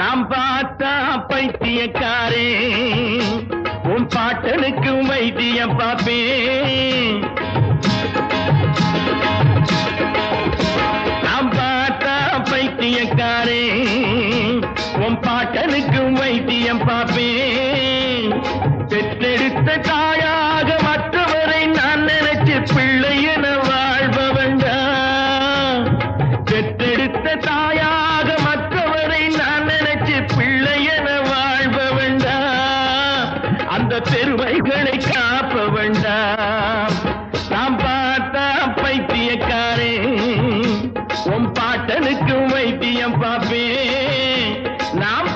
நாம் பார்த்தா பைத்தியக்காரே உன் பாட்டனுக்கு வைத்தியம் பார்ப்பேன். நாம் பார்த்தா பைத்தியக்காரே உன் பாட்டனுக்கு வைத்தியம் பார்ப்பேன். பெற்றெடுத்த தாயாக மற்றவரை நான் நினைச்சு பிள்ளை என வாழ்ப வேண்டாம். பெற்றெடுத்த தாயாக மற்றவரை நான் நினைச்சு பிள்ளை என வாழ்ப வேண்டாம். அந்த பெருமைகளை காப்ப வேண்டாம். நாம் பார்த்தா பைத்தியக்காரே உன் பாட்டனுக்கு வைத்தியம் பார்ப்பேன். நாம்